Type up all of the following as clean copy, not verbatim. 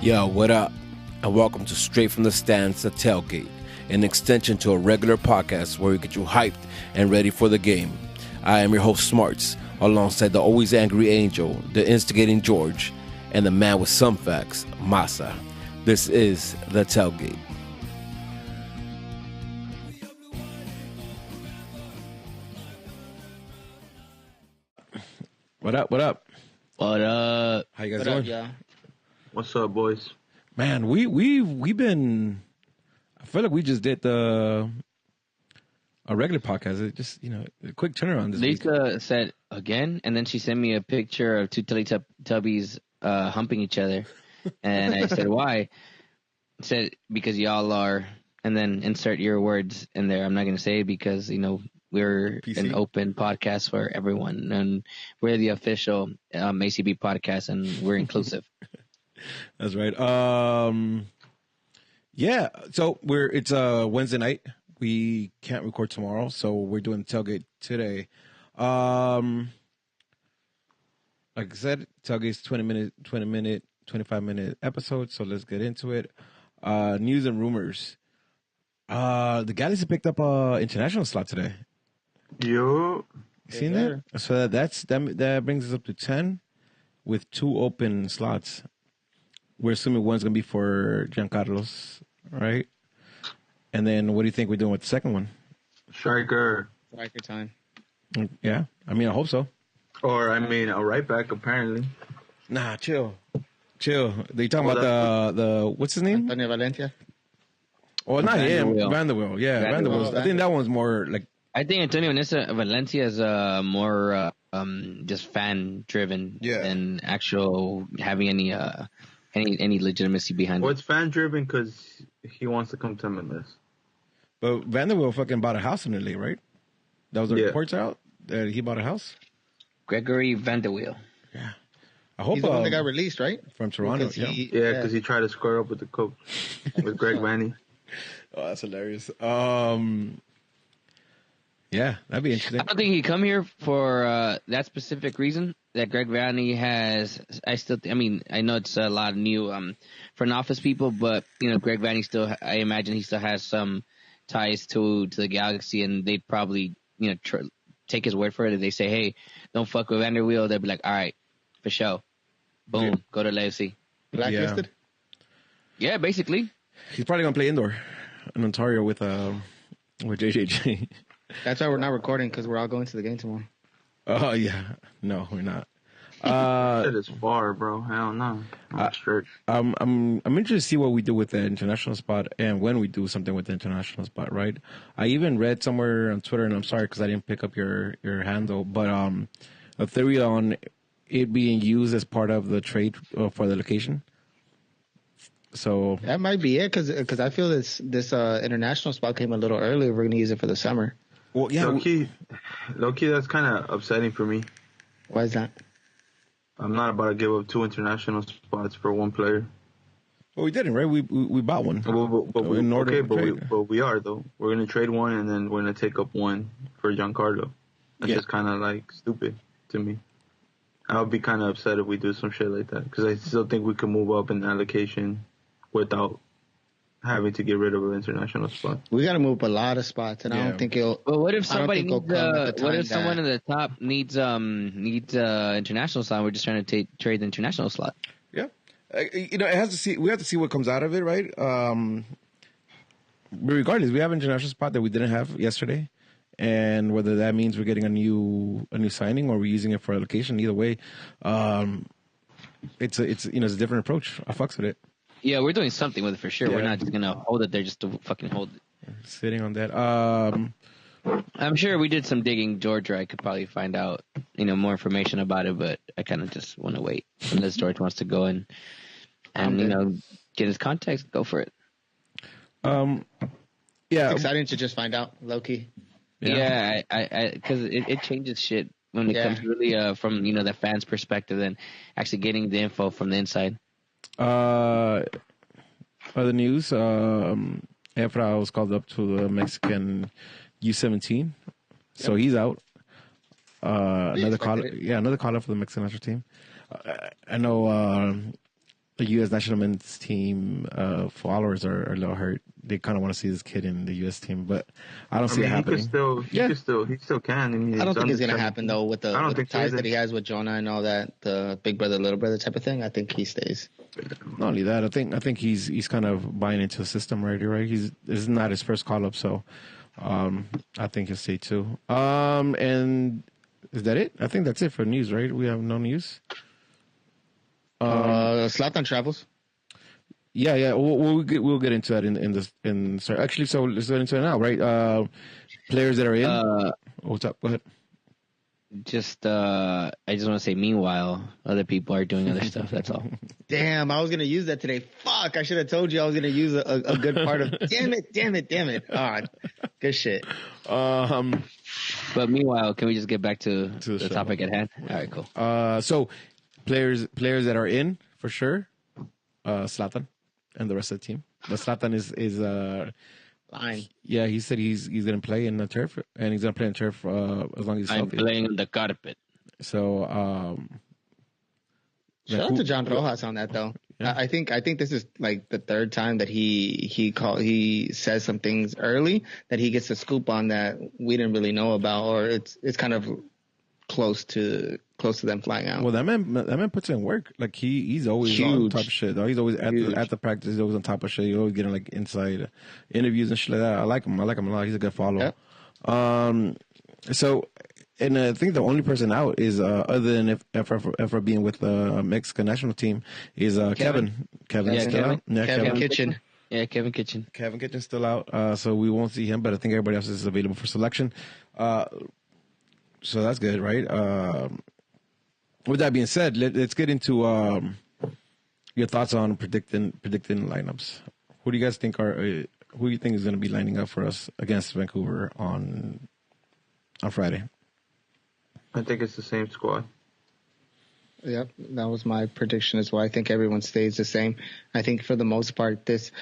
Yo, what up? And welcome to Straight from the Stands, the Tailgate, an extension to a regular podcast where we get you hyped and ready for the game. I am your host, Smarts, alongside the always angry Angel, the instigating George, and the man with some facts, Masa. This is the Tailgate. What up? What up? What up? How you guys What doing? up, y'all? What's up, boys? Man, we've been. I feel like we just did a regular podcast. It just a quick turnaround this week. Lisa said again, and then she sent me a picture of two Teletubbies humping each other, and I said why? Said because y'all are, and then insert your words in there. I'm not gonna say it because we're PC? an open podcast for everyone, and we're the official ACB podcast, and we're inclusive. That's right. Yeah. So it's Wednesday night. We can't record tomorrow, so we're doing Tailgate today. Like I said, Tailgate's 20-minute, 25-minute episode. So let's get into it. News and rumors. The Galaxy picked up a international slot today. Yo, You seen that? So that brings us up to 10 with 2 open slots. We're assuming one's going to be for Giancarlo's, right? And then what do you think we're doing with the second one? striker. Striker time. Yeah, I mean, I hope so. Or, a right back, apparently. Nah, chill. They talking about the what's his name? Antonio Valencia. Oh, not him. Vanderweel. Vanderweel. Yeah, Vanderweel. Vanderweel. I think that one's more like. I think Antonio Valencia is more just fan driven than actual having any legitimacy behind Well, it. it's fan-driven because he wants to come to MLS. But Vanderweel fucking bought a house in LA, right? That was the Yeah. reports out that he bought a house. Gregory Vanderweel. I hope He's the one that got released, right? from Toronto. Because Yeah. Yeah, because he tried to square up with the coach, with Greg Vanny. Oh, that's hilarious. Yeah, that'd be interesting. I don't think he'd come here for that specific reason that Greg Vanny has. I know it's a lot of new front office people, but Greg Vanny still. I imagine he still has some ties to the Galaxy, and they'd probably take his word for it. If they say, "Hey, don't fuck with Vanderweel," they'll be like, "All right, for sure." Boom, go to LAFC. Blacklisted. Yeah, basically. He's probably gonna play indoor in Ontario with JJJ. That's why we're not recording because we're all going to the game tomorrow. Oh yeah, no, we're not. That is far, bro. Hell no. I'm straight. I'm interested to see what we do with the international spot and when we do something with the international spot, right? I even read somewhere on Twitter, and I'm sorry because I didn't pick up your handle, but a theory on it being used as part of the trade for the location. So That might be it because I feel this international spot came a little early. We're going to use it for the summer. well, yeah, Low key, that's kind of upsetting for me. Why is that? I'm not about to give up 2 international spots for 1 player. well, we didn't, right? We bought one. But we are, though. We're going to trade 1, and then we're going to take up 1 for Giancarlo. That's just kind of, stupid to me. I would be kind of upset if we do some shit like that, because I still think we can move up in allocation without having to get rid of an international spot. We got to move up a lot of spots, and I don't think it'll. But what if I don't somebody think it'll needs? come at the What time if someone that- in the top needs international slot? We're just trying to trade the international slot. Yeah, it has to see. We have to see what comes out of it, right? But regardless, we have an international spot that we didn't have yesterday, and whether that means we're getting a new signing or we're using it for a location, either way, it's a different approach. I fucks with it. Yeah, we're doing something with it for sure. Yeah. We're not just gonna hold it there just to fucking hold it. Sitting on that. I'm sure we did some digging, George. Or I could probably find out more information about it, but I kind of just want to wait unless George wants to go and get his context. Go for it. Yeah, It's exciting to just find out, low key. Yeah, I because it changes shit when it comes really from the fans' perspective and actually getting the info from the inside. Other news, Efra was called up to the Mexican U17, so he's out. Another call, for the Mexican national team. I know the U.S. national men's team followers are a little hurt. They kind of want to see this kid in the U.S. team, but I don't see it happening. He still can. I mean, I don't think it's gonna happen though with the ties that he has with Jonah and all that, the big brother, little brother type of thing. I think he stays. Not only that, I think he's kind of buying into the system already, right? This is not his first call up, so I think he'll stay too. And is that it? I think that's it for news, right? We have no news. Zlatan travels. Yeah. We'll get into that sorry. Actually, so let's get into it now, right? Players that are in. What's up? Go ahead. I just want to say, meanwhile, other people are doing other stuff. That's all. Damn, I was gonna use that today. Fuck, I should have told you I was gonna use a good part of. Damn it. Ah, good shit. But meanwhile, can we just get back to the topic at hand? All right, cool. So players that are in for sure. Zlatan and the rest of the team. But Zlatan is Lying. Yeah, he said he's gonna play in the turf, and he's gonna play in turf as long as he's healthy. I'm playing on the carpet. So shout out to John Rojas on that though. Yeah. I think this is like the third time that he says some things early that he gets a scoop on that we didn't really know about, or it's kind of close to them flying out. Well, that man puts in work. Like he's always Huge. on top of shit. Though. He's always at the practice. He's always on top of shit. He's always getting like inside interviews and shit like that. I like him a lot. He's a good follow. Yeah. So, and I think the only person out is other than Efra being with the Mexican national team is Kevin. Kevin's still out. Yeah, Kevin Kitchen. Yeah, Kevin Kitchen. Kevin Kitchen's still out. So we won't see him, but I think everybody else is available for selection. So that's good, right? With that being said, let's get into your thoughts on predicting lineups. Who do you guys think who do you think is going to be lining up for us against Vancouver on Friday? I think it's the same squad. Yep, that was my prediction as well. I think everyone stays the same. I think for the most part, this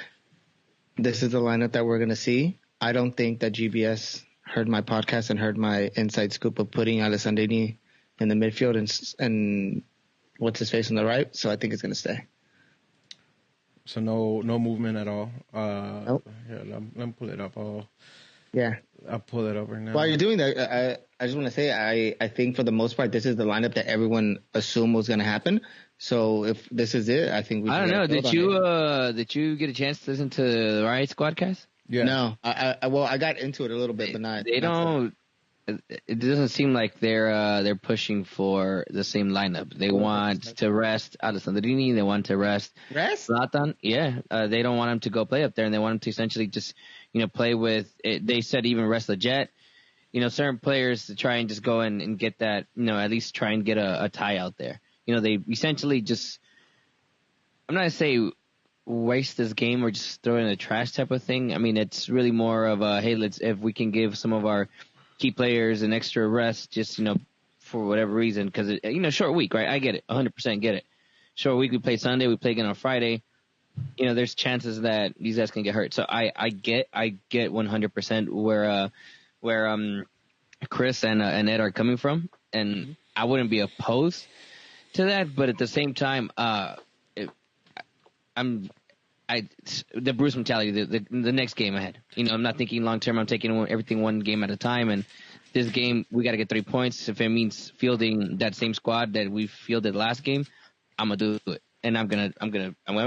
is the lineup that we're going to see. I don't think that GBS heard my podcast and heard my inside scoop of putting Alessandrini in the midfield and what's his face on the right. So I think it's going to stay. So no movement at all. Nope. Yeah, let me pull it up. I'll pull it up right now. While you're doing that, I just want to say I think for the most part this is the lineup that everyone assumed was going to happen. So if this is it, I think I don't know. Did you get a chance to listen to the Riot Squadcast? Yeah. No. I got into it a little bit, but not. They don't. It doesn't seem like they're pushing for the same lineup. They want to rest Alessandrini. They want to rest Zlatan. Yeah. They don't want him to go play up there, and they want him to essentially just play with. They said even rest Leggett. Certain players to try and just go and get that. At least try and get a tie out there. They essentially just. I'm not gonna say waste this game or just throw it in the trash type of thing. I mean, it's really more of a, hey, if we can give some of our key players an extra rest, just, for whatever reason, because, short week, right? I get it. 100% get it. Short week, we play Sunday, we play again on Friday. There's chances that these guys can get hurt. So I get 100% where Chris and Ed are coming from. And I wouldn't be opposed to that. But at the same time, the Bruce mentality, the next game ahead. I'm not thinking long term. I'm taking everything one game at a time. And this game, we got to get 3 points. If it means fielding that same squad that we fielded last game, I'm gonna do it, and I'm gonna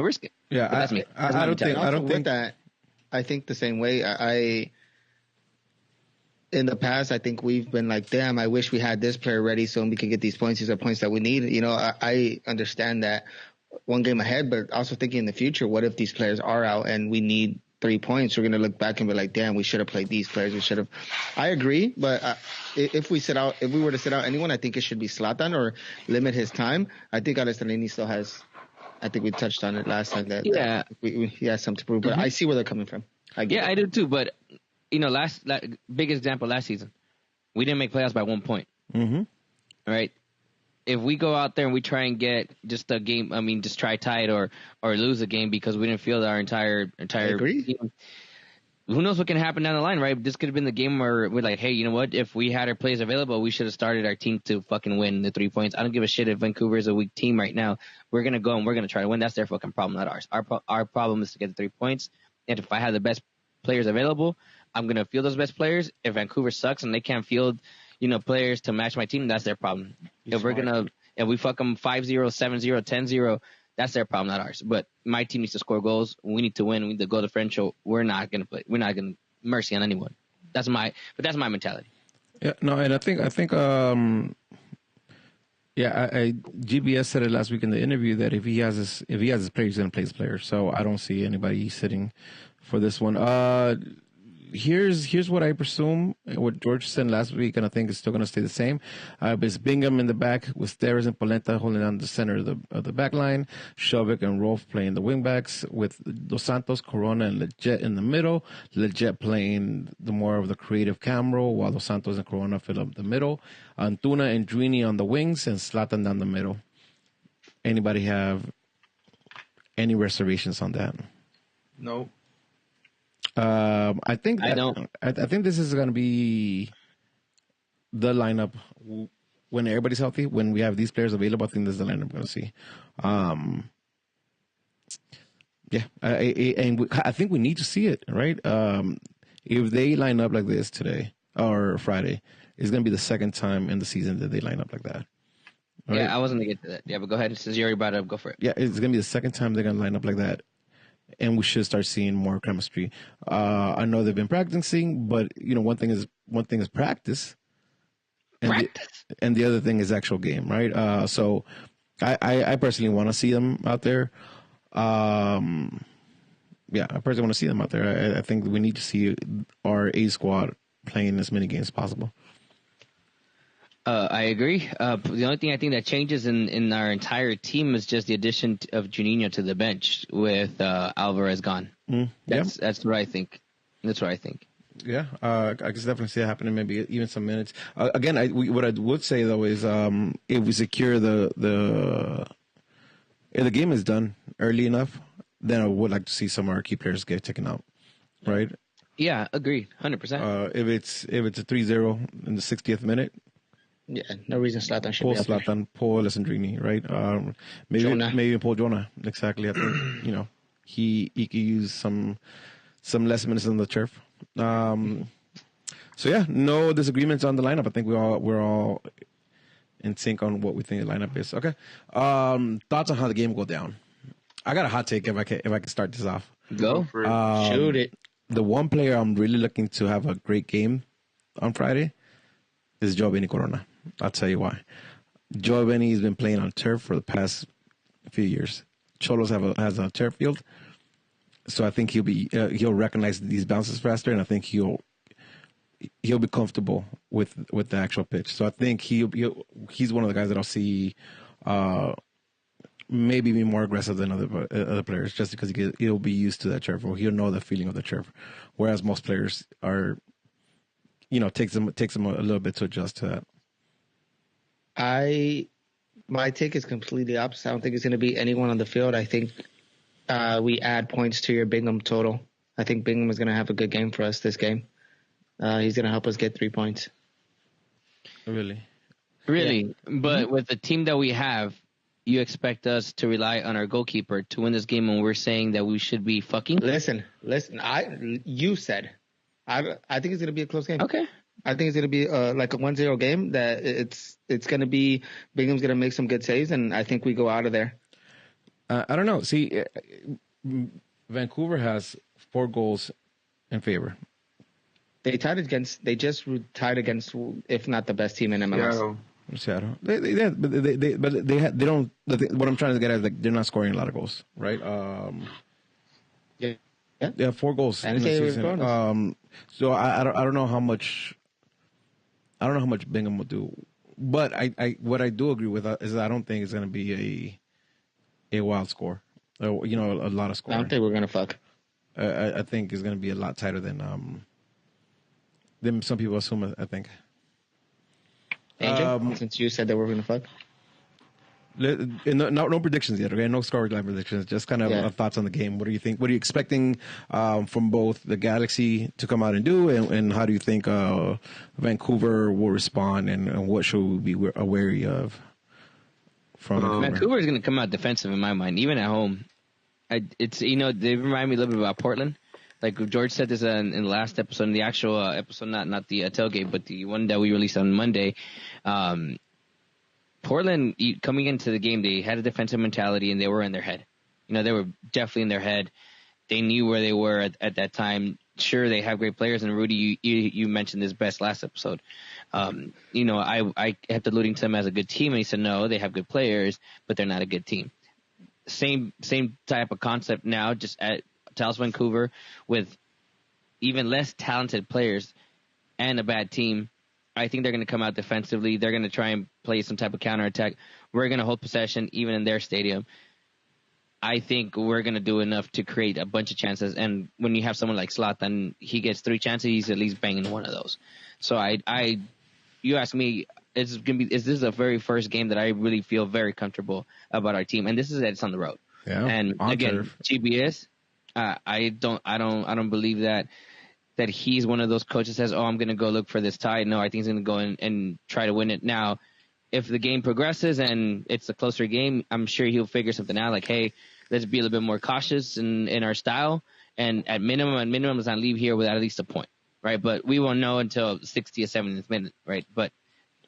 risk it. Yeah, that's me. I don't think that. I think the same way. I in the past, I think we've been like, damn, I wish we had this player ready so we could get these points. These are points that we need. I understand that. One game ahead, but also thinking in the future, what if these players are out and we need 3 points? We're going to look back and be like, damn, we should have played these players. We should have. I agree, but if we were to sit out anyone, I think it should be Zlatan or limit his time. I think Alessandrini still has. I think we touched on it last time that he has something to prove. But I see where they're coming from. I do too. But last big example last season, we didn't make playoffs by 1 point. Mm-hmm. All right. If we go out there and we try and get just a game, just try tie it or lose a game because we didn't field our entire team, who knows what can happen down the line, right? This could have been the game where we're like, hey, you know what? If we had our players available, we should have started our team to fucking win the 3 points. I don't give a shit if Vancouver is a weak team right now. We're going to go and we're going to try to win. That's their fucking problem, not ours. Our problem is to get the 3 points. And if I have the best players available, I'm going to field those best players. If Vancouver sucks and they can't field, players to match my team, that's their problem. If we fuck them 5-0, 7-0, 10-0, that's their problem, not ours. But my team needs to score goals. We need to win. We need to go differential. We're not going to play. We're not going to mercy on anyone. That's my mentality. Yeah, no, and I think, GBS said it last week in the interview that if he has his player, he's going to play his player. So I don't see anybody sitting for this one. Here's what I presume, what George said last week, and I think it's still going to stay the same. It's Bingham in the back with Steres and Polenta holding down the center of the back line. Shovik and Rolf playing the wingbacks with Dos Santos, Corona, and Leggett in the middle. Leggett playing the more of the creative cam role, while Dos Santos and Corona fill up the middle. Antuna and Drini on the wings, and Zlatan down the middle. Anybody have any reservations on that? No. I think I don't. I think this is going to be the lineup when everybody's healthy. When we have these players available, I think this is the lineup we're going to see. I think we need to see it, right? If they line up like this today or Friday, it's going to be the second time in the season that they line up like that. Right? Yeah, I wasn't going to get to that. Yeah, but go ahead. Since you already brought it up, go for it. Yeah, it's going to be the second time they're going to line up like that. And we should start seeing more chemistry. I know they've been practicing, but one thing is practice, and the other thing is actual game, right? So I personally want to see them out there. I personally want to see them out there. I think we need to see our A squad playing as many games as possible. I agree. The only thing I think that changes in our entire team is just the addition of Juninho to the bench with Alvarez gone. That's what I think. That's what I think. Yeah, I can definitely see it happening. Maybe even some minutes. Again, what I would say though is if we secure if the game is done early enough, then I would like to see some of our key players get taken out. Right? Yeah, agreed, 100%. If it's a 3-0 in the 60th minute. Yeah, no reason Zlatan should be up Zlatan, Paul Alessandrini, right? Maybe Paul Jonah. Exactly. I think he could use some less minutes on the turf. So yeah, no disagreements on the lineup. I think we're all in sync on what we think the lineup is. Okay. Thoughts on how the game will go down? I got a hot take if I can start this off. Go. Shoot it. The one player I'm really looking to have a great game on Friday is Giovanni Corona. I'll tell you why. Giovanni has been playing on turf for the past few years. Cholos has a turf field, so I think he'll recognize these bounces faster, and I think he'll be comfortable with the actual pitch. So I think he's one of the guys that I'll see maybe be more aggressive than other players, just because he'll be used to that turf, or he'll know the feeling of the turf, whereas most players are, takes them a little bit to adjust to that. My take is completely opposite. I don't think it's going to be anyone on the field. I think we add points to your Bingham total. I think Bingham is going to have a good game for us this game. He's going to help us get 3 points. Really? Yeah. But with the team that we have, you expect us to rely on our goalkeeper to win this game when we're saying that we should be fucking? Listen. You said. I think it's going to be a close game. Okay. I think it's going to be like a 1-0 game. That it's going to be Bingham's going to make some good saves, and I think we go out of there. I don't know. See, Vancouver has 4 goals in favor. They just tied against, if not the best team in MLS. Seattle. They don't. What I'm trying to get at is they're not scoring a lot of goals, right? Yeah. They have 4 goals in the season. So I don't know how much. I don't know how much Bingham will do, but what I do agree with is I don't think it's going to be a wild score, a lot of scoring. I don't think we're going to fuck. I think it's going to be a lot tighter than some people assume. I think. Angel, since you said that we're going to fuck. No predictions yet, okay? No scoreline predictions. Just kind of thoughts on the game. What do you think? What are you expecting from both the Galaxy to come out and do, and how do you think Vancouver will respond, and what should we be wary of from Vancouver? Vancouver is going to come out defensive in my mind, even at home. It's they remind me a little bit about Portland. Like George said this in the last episode, in the actual episode, not the tailgate, but the one that we released on Monday. Portland, coming into the game, they had a defensive mentality and they were in their head. They were definitely in their head. They knew where they were at that time. Sure, they have great players, and Rudy, you mentioned this best last episode. I kept alluding to them as a good team, and he said no, they have good players, but they're not a good team. Same type of concept now, just at Taos Vancouver, with even less talented players and a bad team. I think they're going to come out defensively. They're going to try and play some type of counterattack. We're going to hold possession even in their stadium. I think we're going to do enough to create a bunch of chances. And when you have someone like Zlatan, he gets 3 chances, he's at least banging one of those. So you ask me, is this the very first game that I really feel very comfortable about our team? And this is that it's on the road. Yeah. And again, turf. GBS, I don't believe that he's one of those coaches that says, I'm going to go look for this tie. No, I think he's going to go and try to win it. Now, if the game progresses and it's a closer game, I'm sure he'll figure something out. Like, hey, let's be a little bit more cautious in our style. And at minimum, let's not leave here without at least a point, right? But we won't know until 60th, 70th minute, right? But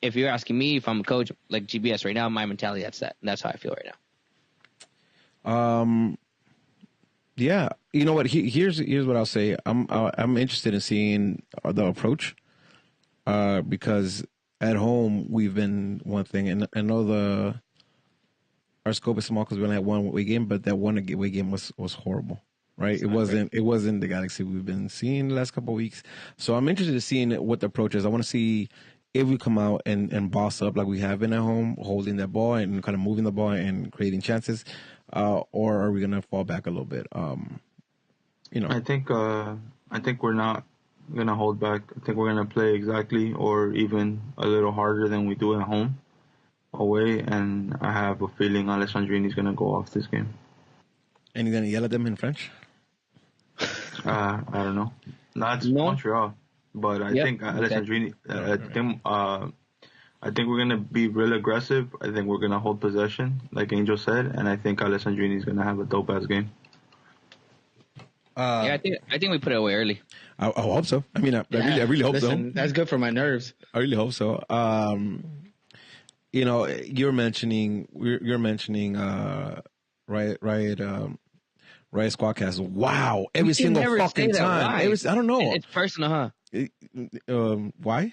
if you're asking me if I'm a coach like GBS right now, my mentality, that's that. And that's how I feel right now. Yeah, you know what? Here's what I'll say. I'm interested in seeing the approach, because at home we've been one thing, and I know our scope is small because we only had one away game, but that one away game was horrible, right? It wasn't the Galaxy we've been seeing the last couple of weeks. So I'm interested in seeing what the approach is. I want to see if we come out and boss up like we have been at home, holding that ball and kind of moving the ball and creating chances. Or are we going to fall back a little bit? I think we're not going to hold back. I think we're going to play exactly or even a little harder than we do at home, away. And I have a feeling Alessandrini's going to go off this game. And you're going to yell at them in French? I don't know. That's Montreal. But I think Alessandrini, I think we're going to be real aggressive. I think we're going to hold possession, like Angel said, and I think Alessandrini is going to have a dope-ass game. I think we put it away early. I hope so. I mean, I really hope so. That's good for my nerves. I really hope so. You're mentioning Riot Squadcast. Wow, every single fucking time. I don't know. It's personal, huh? Why?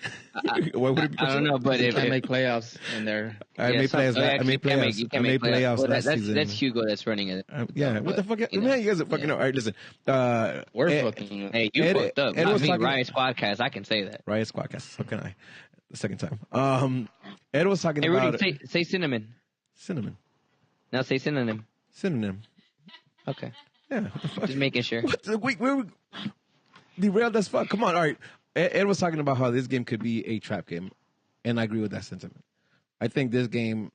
Why would it be? I don't know, but if I make playoffs in there, I made playoffs last season. That's Hugo that's running it. What the fuck? Man, you guys are fucking know. All right, listen. We're fucking. Hey, you fucked up. Not me. Riot Squadcast. I can say that. Riot Squadcast. How can I? The second time. Ed was talking about. Rudy, say cinnamon. Cinnamon. Now say synonym. Synonym. Okay. Yeah. What the fuck? Just making sure. Wait, we derailed as fuck. Come on. All right. Ed was talking about how this game could be a trap game, and I agree with that sentiment. I think this game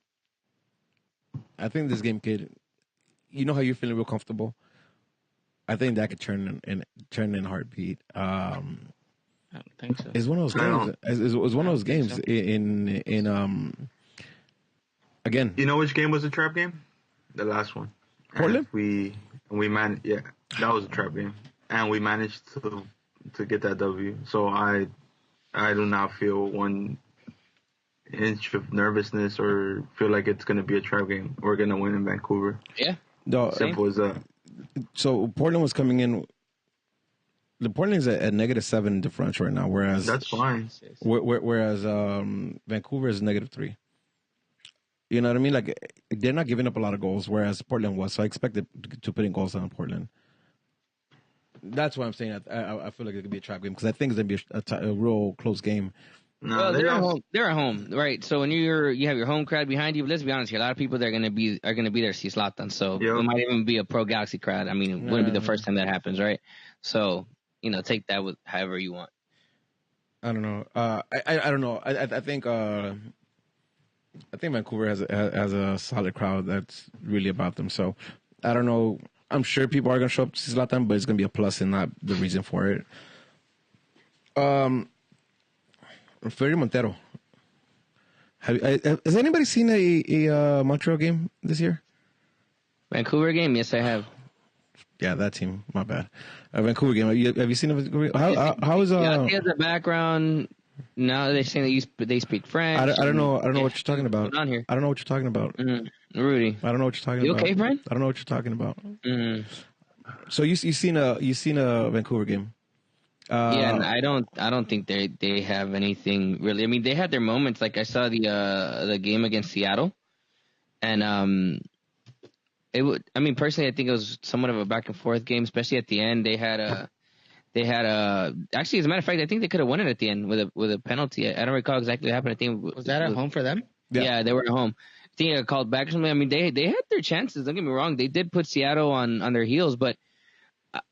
could. You know how you're feeling real comfortable. I think that could turn in heartbeat. I don't think so. It's one of those games. It was one of those games in again. You know which game was a trap game? The last one. Portland. We managed. Yeah, that was a trap game, and we managed to get that W. So I do not feel one inch of nervousness or feel like it's going to be a trap game. We're going to win in Vancouver. Yeah. No, simple as that. So Portland was coming in. The Portland's at -7 differential right now, whereas that's fine. Whereas Vancouver is -3. You know what I mean? Like they're not giving up a lot of goals, whereas Portland was. So I expected to put in goals on Portland. That's why I'm saying I feel like it could be a trap game because I think it's gonna be a real close game. No, well, they're at home. They're at home, right? So when you have your home crowd behind you, but let's be honest here, a lot of people are gonna be there to see Zlatan. So it might even be a pro Galaxy crowd. I mean, it wouldn't be the first time that happens, right? So take that with however you want. I don't know. I don't know. I think I think Vancouver has a solid crowd that's really about them. So I don't know. I'm sure people are going to show up to see Zlatan, but it's going to be a plus and not the reason for it. Ferry Montero. Has anybody seen a Montreal game this year? Vancouver game? Yes, I have. Yeah, that team. My bad. Vancouver game. Have you seen it? How is Yeah, he has a background. Now they're saying they speak French. I don't know. I don't know what you're talking about. Going on here? I don't know what you're talking about. Mm-hmm. Rudy, I don't know what you're talking you about. okay, friend? I don't know what you're talking about. Mm-hmm. So you seen a Vancouver game? Yeah, and I don't think they have anything really. I mean, they had their moments. Like I saw the game against Seattle, and it would. I mean, personally, I think it was somewhat of a back and forth game, especially at the end. They had a actually, as a matter of fact, I think they could have won it at the end with a penalty. I don't recall exactly what happened. I think was that at home for them? Yeah, they were at home. I think it got called back or something. I mean, they had their chances. Don't get me wrong. They did put Seattle on their heels, but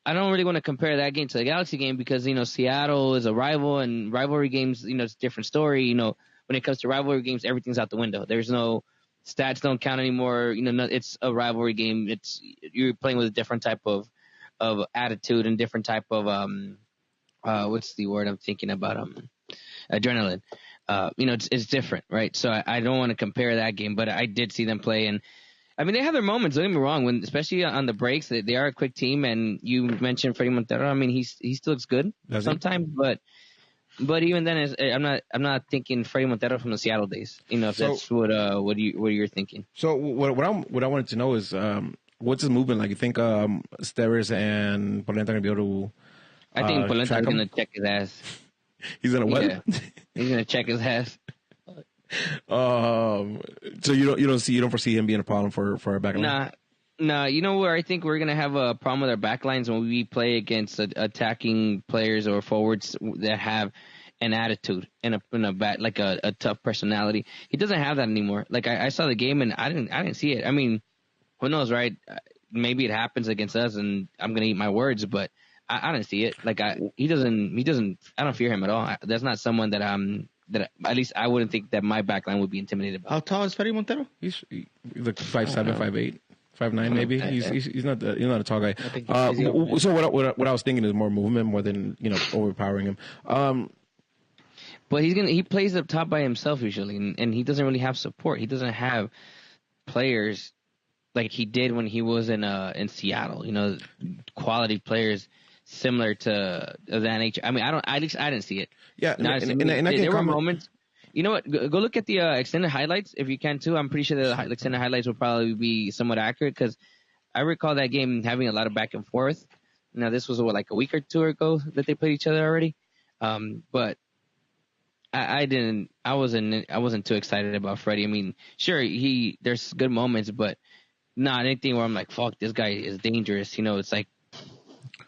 I don't really want to compare that game to the Galaxy game because, Seattle is a rival and rivalry games, it's a different story. When it comes to rivalry games, everything's out the window. There's no stats don't count anymore. It's a rivalry game. You're playing with a different type of attitude and different type of, what's the word I'm thinking about? Adrenaline. It's different, right? So I don't want to compare that game, but I did see them play, and I mean they have their moments. Don't get me wrong, especially on the breaks, they are a quick team. And you mentioned Freddie Montero. I mean he still looks good sometimes, but even then, I'm not thinking Freddie Montero from the Seattle days. If that's what you're thinking. So what I wanted to know is what's his movement like? You think Steres and Polenta are gonna be able to? I think Polenta's gonna check his ass. He's gonna what? Yeah. He's gonna check his ass. So you don't foresee him being a problem for our back line? Nah. You know where I think we're gonna have a problem with our back lines when we play against attacking players or forwards that have an attitude and a tough personality. He doesn't have that anymore. Like I saw the game and I didn't see it. I mean, who knows, right? Maybe it happens against us and I'm gonna eat my words, but I didn't see it. Like he doesn't. I don't fear him at all. That's not someone that at least I wouldn't think that my backline would be intimidated by. How tall is Ferry Montero? He's like 5'7", 5'8", 5'9", maybe. He's not a tall guy. So what I was thinking is more movement more than overpowering him. But he plays up top by himself usually, and he doesn't really have support. He doesn't have players like he did when he was in Seattle. Quality players similar to that nature. I mean, I didn't see it. Yeah, there were moments. You know what? Go look at the extended highlights if you can too. I'm pretty sure the extended highlights will probably be somewhat accurate because I recall that game having a lot of back and forth. Now this was like a week or two ago that they played each other already, but I wasn't too excited about Freddie. I mean, sure there's good moments, but not anything where I'm like, fuck, this guy is dangerous. It's like.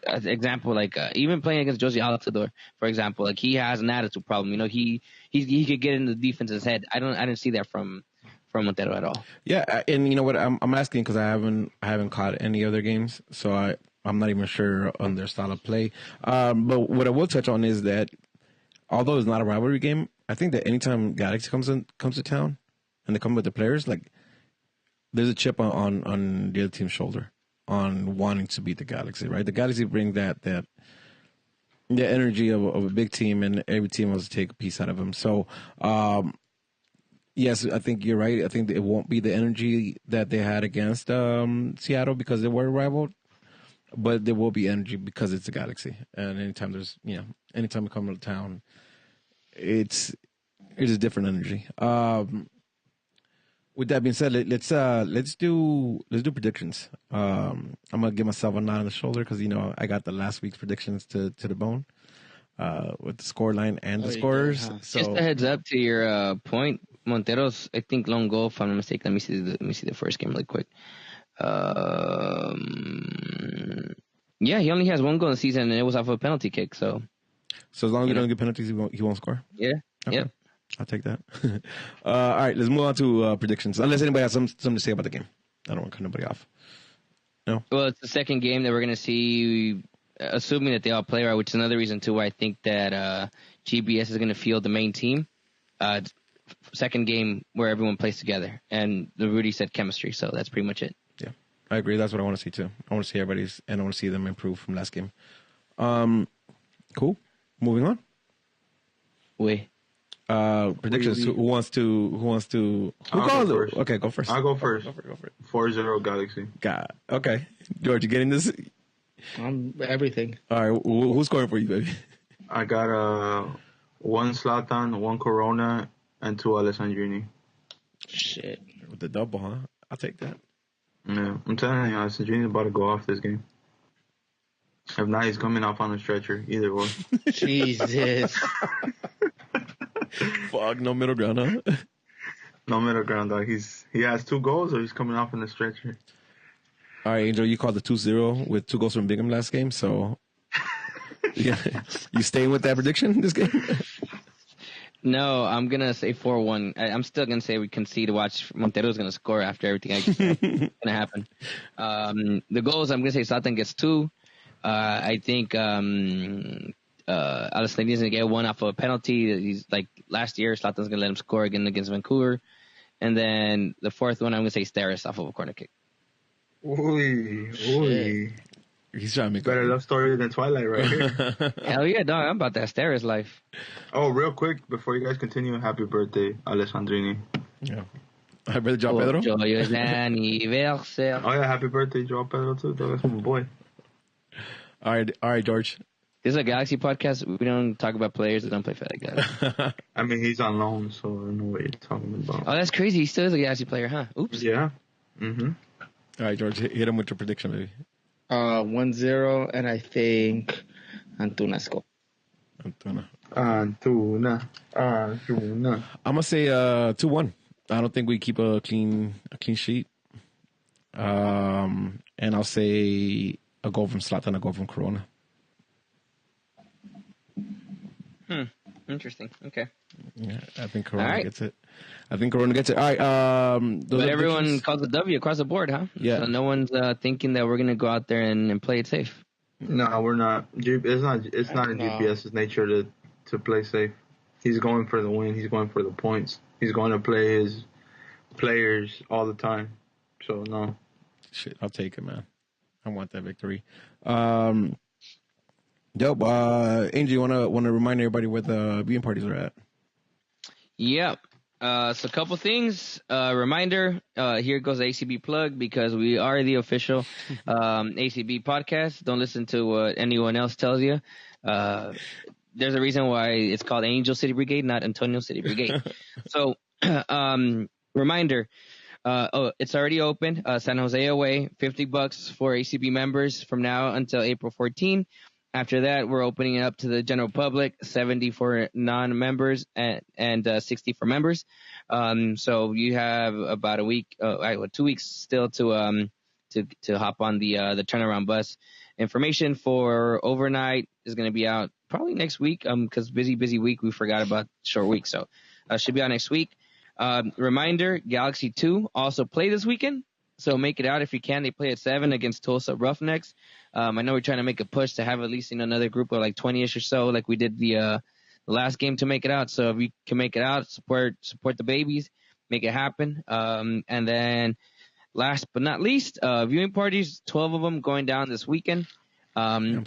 Example, like even playing against Josie Altidore, for example, like he has an attitude problem. He could get in the defense's head. I didn't see that from Montero at all. Yeah, and you know what? I'm asking because I haven't caught any other games, so I'm not even sure on their style of play. But what I will touch on is that although it's not a rivalry game, I think that anytime Galaxy comes to town and they come with the players, like there's a chip on the other team's shoulder. On wanting to beat the Galaxy, right? The Galaxy bring that energy of a big team, and every team wants to take a piece out of them. So, yes, I think you're right. I think it won't be the energy that they had against Seattle because they were a rival, but there will be energy because it's the Galaxy. And anytime anytime we come to town, it's a different energy. With that being said, let's do predictions. I'm gonna give myself a nod on the shoulder because I got the last week's predictions to the bone with the score line and the scorers. Huh? So just a heads up to your point, Montero's I think lone goal, if I'm not mistaken. Let me see the first game really quick. Yeah, he only has one goal in the season, and it was off of a penalty kick. So as long as you don't get penalties, he won't score. Yeah. Okay. Yep. I'll take that. All right, let's move on to predictions. Unless anybody has something to say about the game. I don't want to cut nobody off. No? Well, it's the second game that we're going to see, assuming that they all play right, which is another reason, too, why I think that GBS is going to field the main team. second game where everyone plays together. And the Rudy said chemistry, so that's pretty much it. Yeah, I agree. That's what I want to see too. I want to see everybody's, and I want to see them improve from last game. Cool. Moving on. Predictions. Who wants to? Who calls it? Okay, go first. I'll go first. Go for it. 4-0 Galaxy. God. Okay, George, you getting this? Everything. All right. Who's scoring for you, baby? I got 1 Zlatan, 1 Corona, and 2 Alessandrini. Shit. With the double, huh? I'll take that. Yeah, I'm telling you, Alessandrini's about to go off this game. If not, he's coming off on a stretcher. Either way. Jesus. Fuck, no middle ground, huh? No middle ground, dog. He has 2 goals, or he's coming off on a stretcher. All right, Angel, you called the 2-0 with 2 goals from Bingham last game, so yeah, you staying with that prediction this game? No, I'm going to say 4-1. I'm still going to say we concede to watch Montero's going to score after everything that's going to happen. The goals, I'm going to say Zlatan gets 2. I think Alessandro's going to get 1 off of a penalty. He's like last year, Zlatan's going to let him score again against Vancouver. And then the 4th one, I'm going to say Steris off of a corner kick. Ooh. He's trying to make better love story than Twilight right here. Hell yeah, dog. I'm about that Steris life. Oh, real quick, before you guys continue, happy birthday, Alessandrini. Yeah. Happy birthday, Joao Pedro. Joyeux anniversaire. Oh, yeah, happy birthday, Joao Pedro, too. That's my boy. All right, George. This is a Galaxy podcast. We don't talk about players that don't play for that guy. I mean, he's on loan, so I don't know what you're talking about. Oh, that's crazy. He still is a Galaxy player, huh? Oops. Yeah. Mm-hmm. All right, George, hit him with your prediction, baby. 1-0, and I think Antuna score. Antuna. I'm gonna say 2-1. I don't think we keep a clean sheet. And I'll say a goal from Zlatan, a goal from Corona. Interesting. Okay. Yeah, I think Corona gets it. All right. But everyone calls a W across the board, huh? Yeah. So no one's thinking that we're gonna go out there and play it safe. No, we're not. It's not in GPS's nature to play safe. He's going for the win. He's going for the points. He's going to play his players all the time. So no. Shit, I'll take it, man. I want that victory. Angel, you wanna remind everybody where the viewing parties are at? Yep. So a couple things. Reminder, here goes the ACB plug because we are the official ACB podcast. Don't listen to what anyone else tells you. There's a reason why it's called Angel City Brigade, not Antonio City Brigade. So, reminder, it's already open. San Jose away, $50 for ACB members from now until April 14. After that, we're opening it up to the general public, 70 for non-members and 60 for members. So you have about a week, 2 weeks still to hop on the turnaround bus. Information for overnight is going to be out probably next week. Because busy week, we forgot about short week, so should be out next week. Reminder: Galaxy 2 also play this weekend. So make it out if you can. They play at 7 against Tulsa Roughnecks. I know we're trying to make a push to have at least another group of like 20-ish or so, like we did the last game to make it out. So if you can make it out, support the babies, make it happen. And then last but not least, viewing parties, 12 of them going down this weekend. In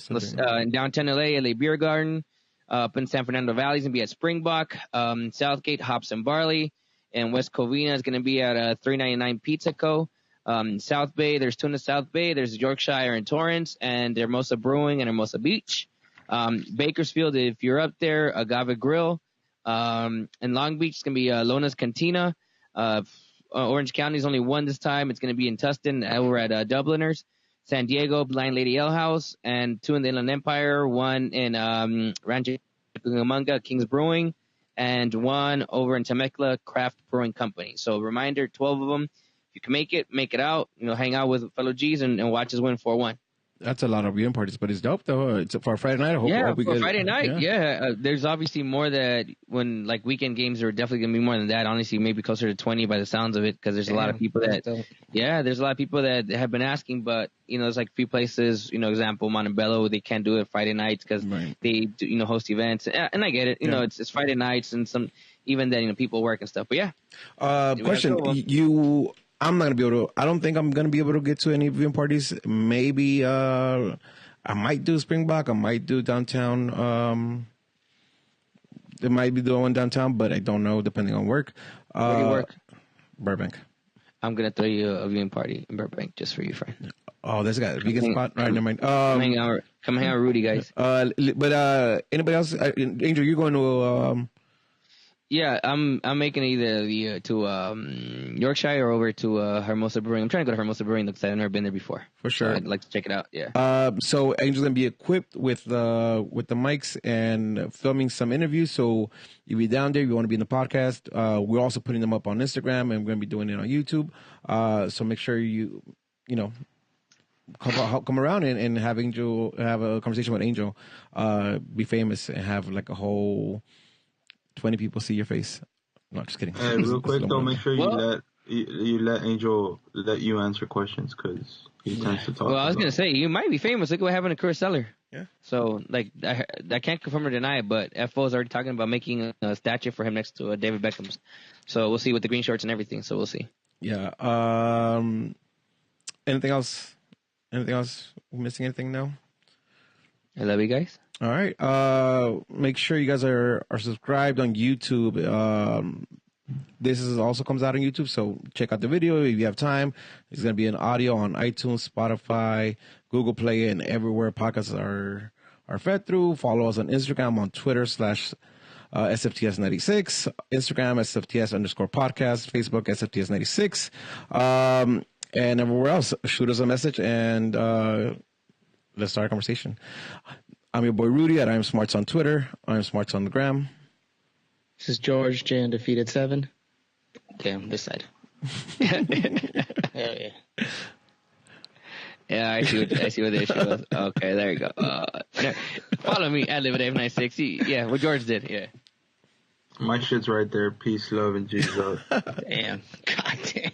downtown LA Beer Garden, up in San Fernando Valley is going to be at Springbok. Southgate, Hops and Barley, and West Covina is going to be at $3.99 Pizza Co. South Bay, there's Tuna South Bay, there's Yorkshire and Torrance, and Hermosa Brewing and Hermosa Beach. Bakersfield, if you're up there, Agave Grill. In Long Beach, it's going to be Lona's Cantina. Orange County's only one this time. It's going to be in Tustin. We're at Dubliners. San Diego, Blind Lady Ale House, and 2 in the Inland Empire, 1 in Rancho Cucamonga, King's Brewing, and 1 over in Temecula, Craft Brewing Company. So reminder, 12 of them. If you can make it out, hang out with fellow G's and watch us win 4-1. That's a lot of viewing parties, but it's dope though. It's for a Friday night. I hope we for get, Friday night. Yeah. There's obviously more that when like weekend games are definitely gonna be more than that. Honestly, maybe closer to 20 by the sounds of it, because there's a lot of people that, there's a lot of people that have been asking, but there's like a few places, example Montebello, they can't do it Friday nights because they do, host events, and I get it. It's Friday nights and some even then people work and stuff. But yeah. Question: I'm not gonna be able to. I don't think I'm gonna be able to get to any viewing parties. Maybe I might do Springbok. I might do downtown. It might be the one downtown, but I don't know depending on work. Where do you work? Burbank. I'm gonna throw you a viewing party in Burbank just for you, friend. Oh, that's got a vegan spot. All right, never mind. Come hang out with Rudy, guys. But anybody else? Angel, you're going to Yeah, I'm making either to Yorkshire or over to Hermosa Brewing. I'm trying to go to Hermosa Brewing because I've never been there before. For sure, so I'd like to check it out. Yeah. So Angel's gonna be equipped with the mics and filming some interviews. So you'll be down there. If you want to be in the podcast. We're also putting them up on Instagram, and we're gonna be doing it on YouTube. So make sure you come around and have Angel have a conversation with Angel. Be famous and have like a whole 20 people see your face. No, just kidding. Hey, real quick though, make sure you let Angel let you answer questions because he tends to talk. Well, I was gonna say you might be famous. Look what happened to Chris Seller. Yeah. So like I can't confirm or deny it, but FO is already talking about making a statue for him next to David Beckham's. So we'll see with the green shorts and everything. So we'll see. Yeah. Anything else? Anything else? Missing anything now? I love you guys. All right. Make sure you guys are subscribed on YouTube. This also comes out on YouTube, so check out the video if you have time. It's going to be an audio on iTunes, Spotify, Google Play, and everywhere podcasts are fed through. Follow us on Instagram, on Twitter /SFTS96, Instagram SFTS_podcast, Facebook SFTS96, and everywhere else. Shoot us a message and let's start a conversation. I'm your boy Rudy at I'm Smarts on Twitter. I'm Smarts on the gram. This is George, J Undefeated 7. Okay, on this side. Hell yeah. Yeah, I see what the issue was. Okay, there you go. Follow me at LiveAve96. Yeah, what George did. Yeah. My shit's right there. Peace, love, and Jesus. Damn. God damn.